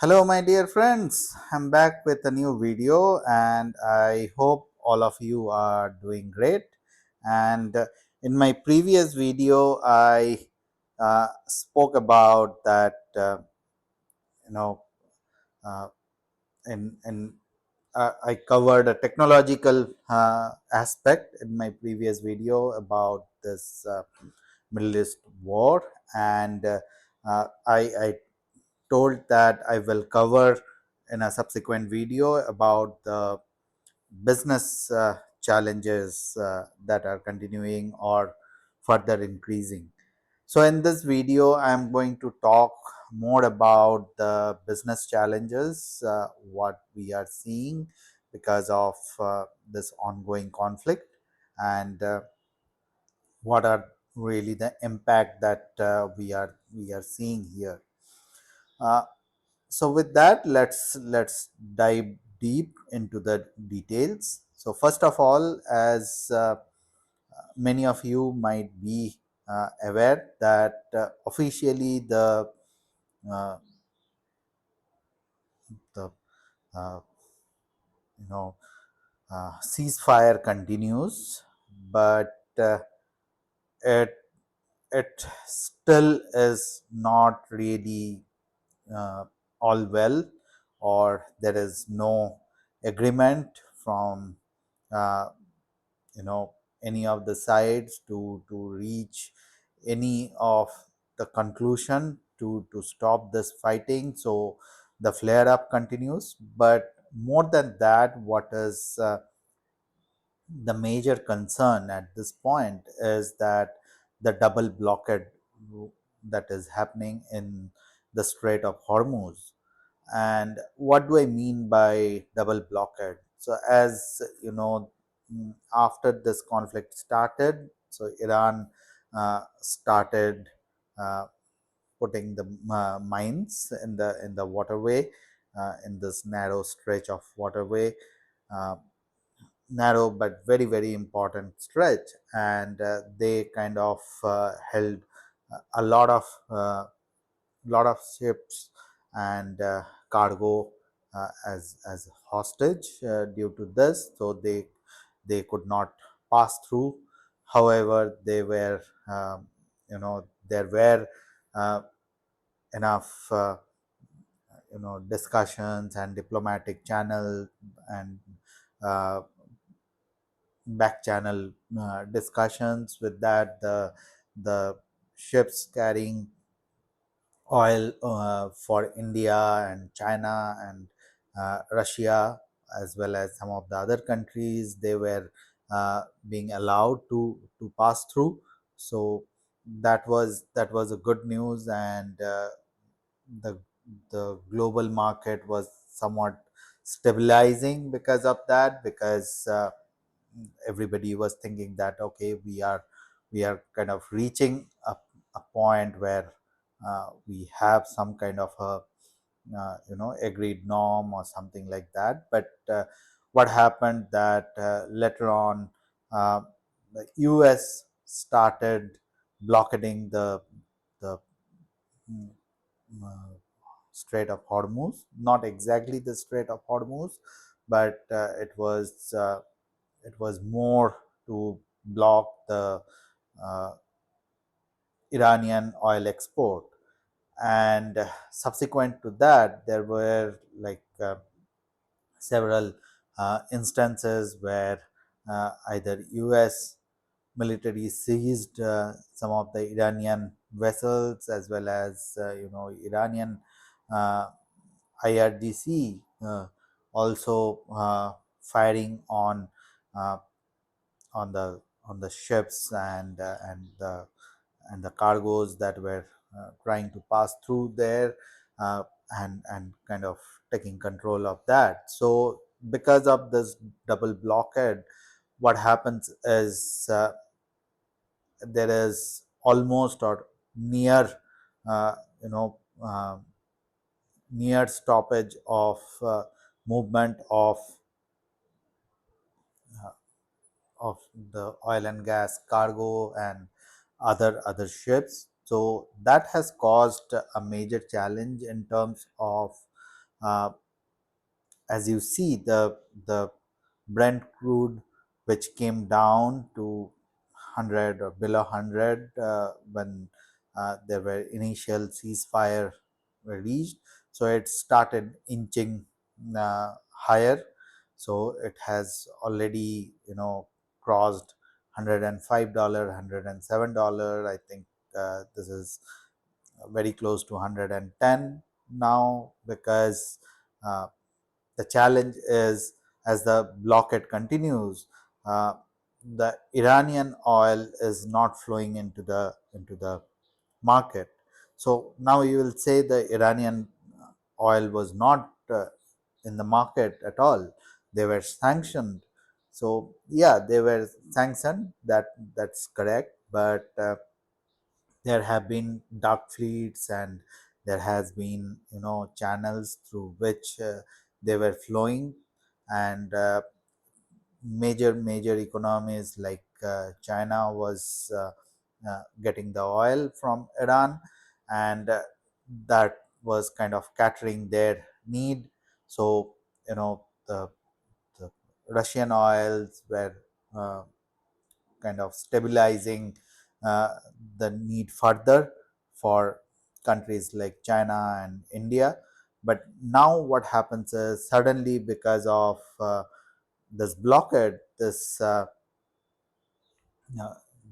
Hello, my dear friends. I'm back with a new video, and I hope all of you are doing great. And in my previous video, I spoke about that, you know, uh, in I covered a technological aspect in my previous video about this Middle East war, and I told that I will cover in a subsequent video about the business challenges that are continuing or further increasing. So, in this video, I am going to talk more about the business challenges, what we are seeing because of this ongoing conflict, and what are really the impact that we are seeing here. Uh, so with that, let's dive deep into the details. So first of all, as many of you might be aware that officially uh, the uh, you know ceasefire continues, but it it still is not really uh, all well, or there is no agreement from uh, you know any of the sides to reach any of the conclusion to stop this fighting. So the flare up continues, but more than that, what is the major concern at this point is that the double blockade that is happening in the Strait of Hormuz. And what do I mean by double blockade? So, as you know, after this conflict started, so Iran started uh, putting the mines in the waterway, in this narrow stretch of waterway. Uh, Narrow but very important stretch, and they kind of held a lot of ships and cargo as hostage due to this, so they could not pass through. However, they were there were uh, enough discussions and diplomatic channel and uh, back channel discussions. With that, the ships carrying oil for India and China and Russia, as well as some of the other countries, they were being allowed to pass through. So that was a good news, and the the global market was somewhat stabilizing because of that, because everybody was thinking that okay, we are kind of reaching a point where we have some kind of a agreed norm or something like that. But what happened that later on, uh, the US started blockading the mm, uh, Strait of Hormuz, not exactly the Strait of Hormuz, but it was more to block the uh, Iranian oil export. And subsequent to that, there were like several instances where either US military seized some of the Iranian vessels, as well as Iranian uh, IRGC also firing uh, on the ships and the cargoes that were trying to pass through there, uh, and kind of taking control of that. So because of this double blockade, what happens is there is almost or near uh, you know uh, near stoppage of movement uh, of the oil and gas cargo and other ships. So that has caused a major challenge in terms of Uh, as you see, the Brent crude, which came down to 100 or below 100 when there were initial ceasefire were reached, so it started inching higher. So it has already crossed $105, $107. I think this is very close to 110 now, because uh, the challenge is, as the blockade continues, uh, the Iranian oil is not flowing into the market. So now you will say the Iranian oil was not in the market at all. They were sanctioned. So yeah, they were sanctioned. That's correct. But there have been dark fleets, and there has been channels through which they were flowing, and major economies like China was getting the oil from Iran, and that was kind of catering their need. So the Russian oils were uh, kind of stabilizing uh, the need further for countries like China and India. But now what happens is, suddenly, because of this blockade, uh,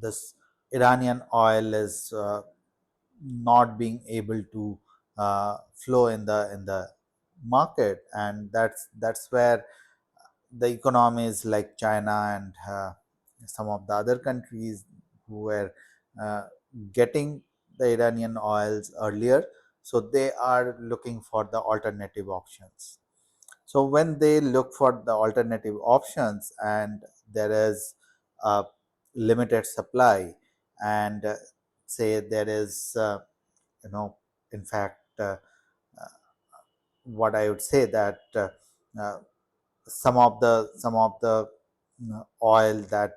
this Iranian oil is not being able to flow in the market, and that's where the economies like China and some of the other countries who were uh, getting the Iranian oils earlier, so they are looking for the alternative options. So when they look for the alternative options, and there is a limited supply, and say there is, you know, in fact, what I would say that uh, some of the oil that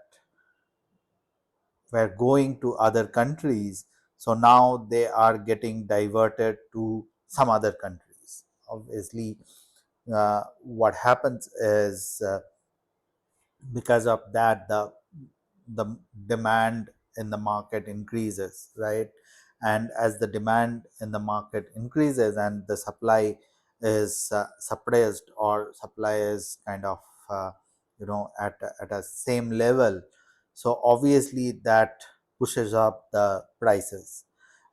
were going to other countries, so now they are getting diverted to some other countries. Obviously, what happens is, because of that, the demand in the market increases, right? And as the demand in the market increases, and the supply is suppressed, or supply is kind of at a same level, so obviously that pushes up the prices.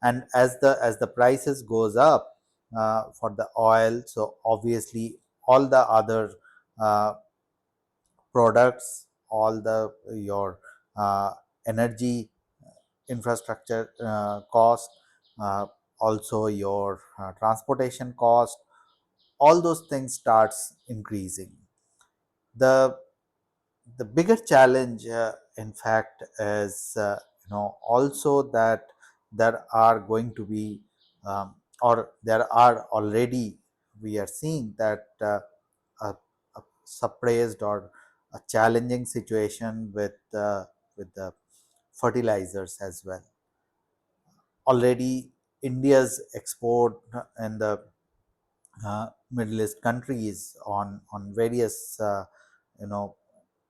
And as the prices goes up for the oil, so obviously all the other uh, products, all the your uh, energy infrastructure cost, uh, also your transportation cost, all those things starts increasing. The the bigger challenge, in fact, is also that there are going to be, or there are already, we are seeing that a suppressed or a challenging situation with the fertilizers as well. Already, India's export in the Middle East countries on various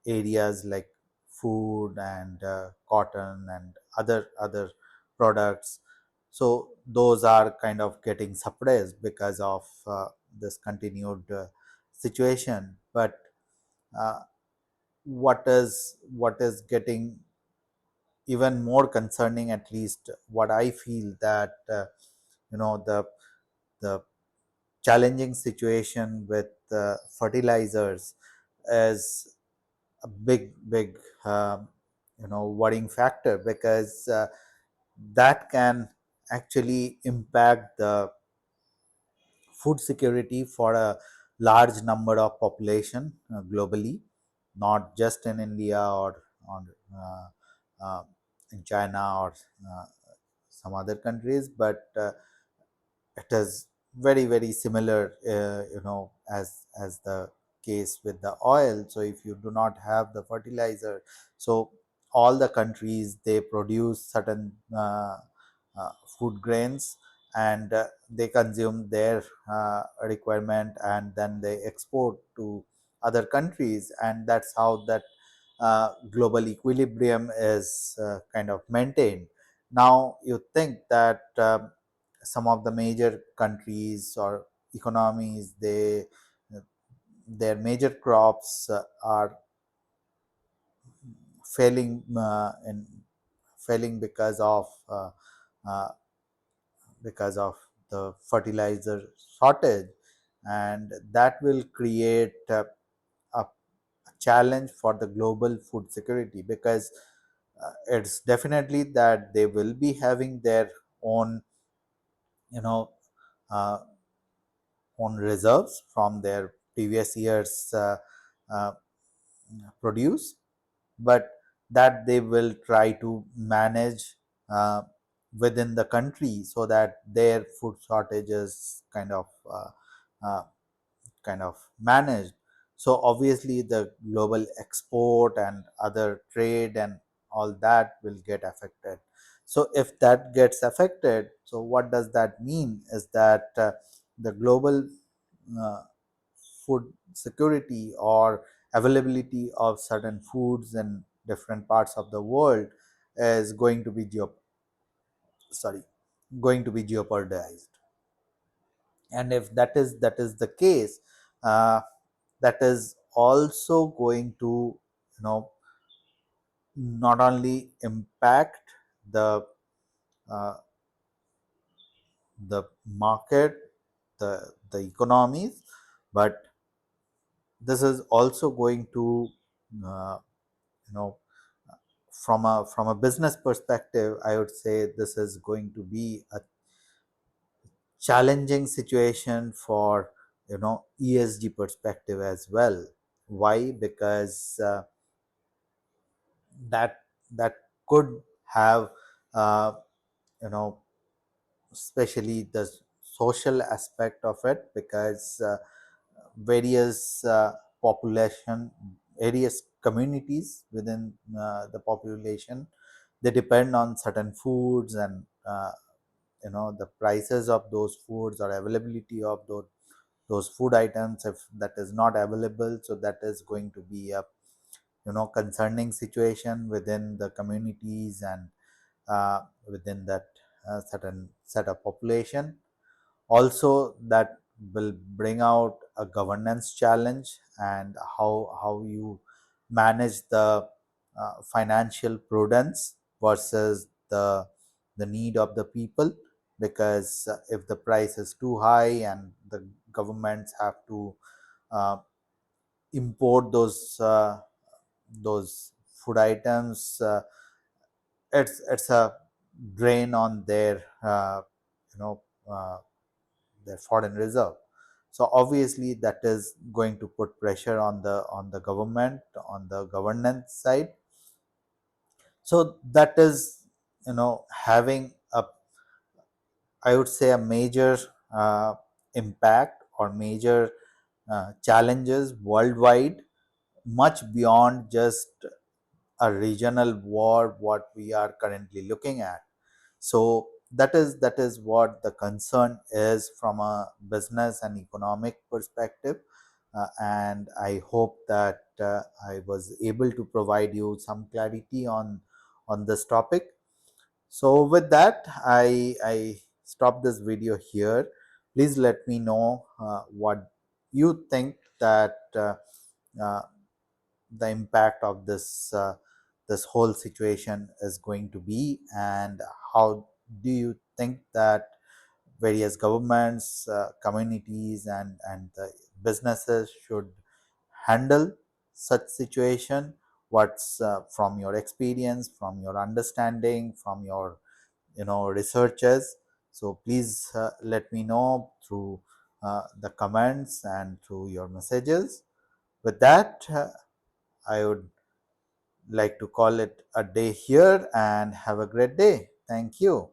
areas like food and cotton and other products. So those are kind of getting suppressed because of this continued situation. But uh, what is getting even more concerning, at least what I feel, that the challenging situation with fertilizers is a big worrying factor, because that can actually impact the food security for a large number of population globally, not just in India, or uh, uh, in China, or uh, some other countries, but it is very similar, as the case with the oil. So if you do not have the fertilizer, so all the countries, they produce certain food grains, and they consume their requirement, and then they export to other countries, and that's how that global equilibrium is kind of maintained. Now you think that some of the major countries or economies, their major crops are failing in failing uh, because of the fertilizer shortage, and that will create a challenge for the global food security, because it's definitely that they will be having their own, you know uh, own reserves from their previous years uh, produce, but that they will try to manage uh, within the country, so that their food shortages uh, kind of managed. So obviously the global export and other trade and all that will get affected. So if that gets affected, so what does that mean is that the global uh, food security or availability of certain foods in different parts of the world is sorry going to be jeopardized. And if that is the case, uh, that is also going to, you know not only impact the uh, the market, the economies, but this is also going to, uh, you know from a business perspective, I would say this is going to be a challenging situation for, ESG perspective as well. Why? Because that that could have, uh, you know especially the social aspect of it, because various population various communities within the population, they depend on certain foods, and the prices of those foods or availability of those food items, if that is not available, so that is going to be a, concerning situation within the communities, and within that certain set of population. Also, that will bring out a governance challenge, and how you manage the financial prudence versus the need of the people, because if the price is too high and the governments have to uh, import those food items, it's a drain on their you know uh, their foreign reserve. So obviously that is going to put pressure on the government, on the governance side. So that is, having a, I would say, a major impact or major challenges worldwide, much beyond just a regional war what we are currently looking at. So that is what the concern is from a business and economic perspective, and I hope that I was able to provide you some clarity on this topic. So with that, I stop this video here. Please let me know what you think that uh, the impact of this whole situation is going to be, and how do you think that various governments, communities, and the businesses should handle such situation. What's from your experience, from your understanding, from your, researches. So please let me know through the comments and through your messages. With that, I would like to call it a day here, and have a great day. Thank you.